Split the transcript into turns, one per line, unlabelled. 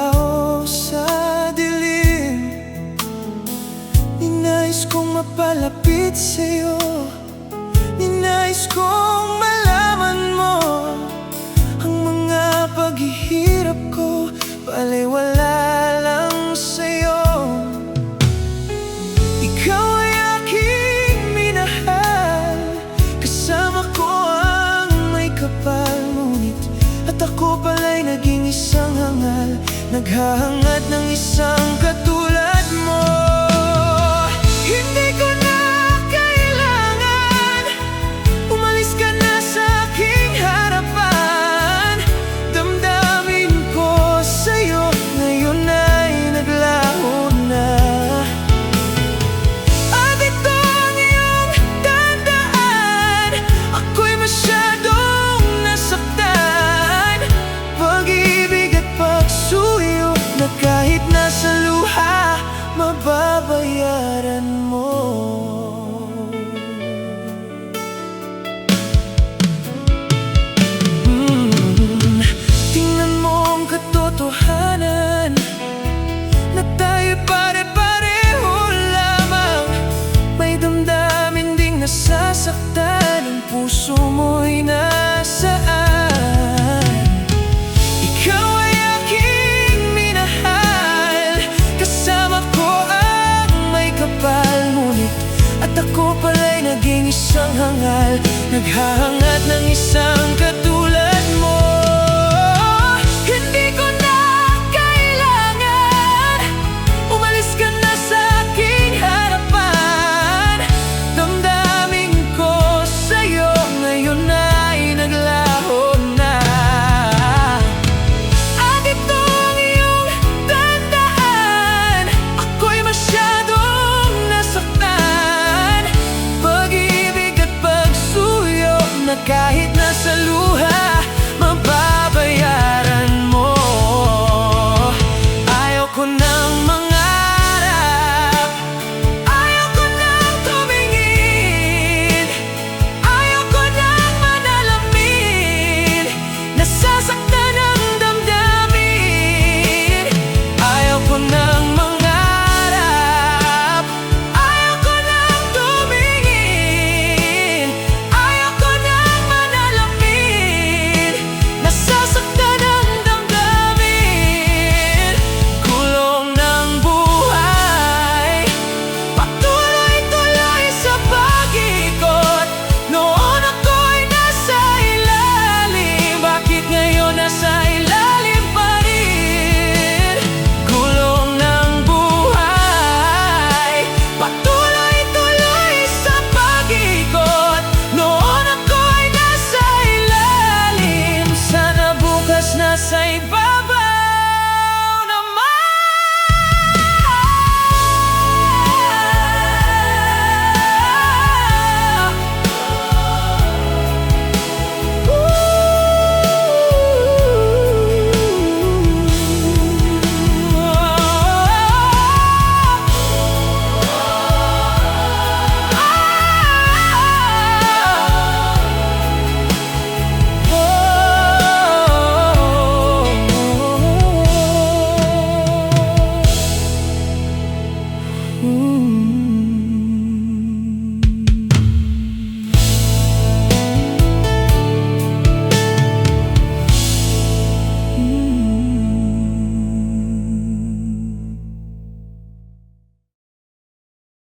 tao sa dilim. Ninais kong mapalapit sa'yo, ninais kong malaman mo ang mga paghihirap ko, baliwala lang sa'yo. Ikaw ay aking minahal, kasama ko ang may kapal, ngunit at ako pala'y naging isang hangal, naghahangad ng isang katulad mo. Hindi ko na kailangan, umalis ka na sa aking harapan. Damdamin ko sa'yo ngayon ay naglaho na. At ito ang iyong tandaan, ako'y masyadong nasaktan. Pag-ibig at pagsuyo na kahit nasa luha, mababayaran mo. Tingnan mo ang katotohanan na tayo pare-pareho lamang. May damdamin ding nasasaktan, ang puso mo'y nasaan. Ikaw ay aking minahal, kasama ko ang may kapal, ngunit at ako pala'y naging isang hangal, naghahangad ng isang katulad mo. Hindi ko na kailangan, umalis ka na sa aking harapan. Damdamin ko sa'yo ngayon ay naglaho na. At ito ang iyong tandaan, ako'y masyadong nasaktan. Pag-ibig at pagsuyo na kahit nasa luha, mababayaran mo. Ayaw ko nang mangarap, ayaw ko nang tumingin, ayaw ko nang manalamin, nasasaktan ang damdamin. Ayaw ko nang mangarap, ayaw ko nang tumingin, ayaw ko nang manalamin, nasasaktan ang damdamin. Kulong ng buhay, patuloy-tuloy sa pag-ikot. Noon ako'y nasa ilalim, bakit ngayon nasa ilalim pa rin? Kulong ng buhay, patuloy-tuloy sa pag-ikot. Noon ako'y nasa ilalim, sana bukas nasa ibabaw naman.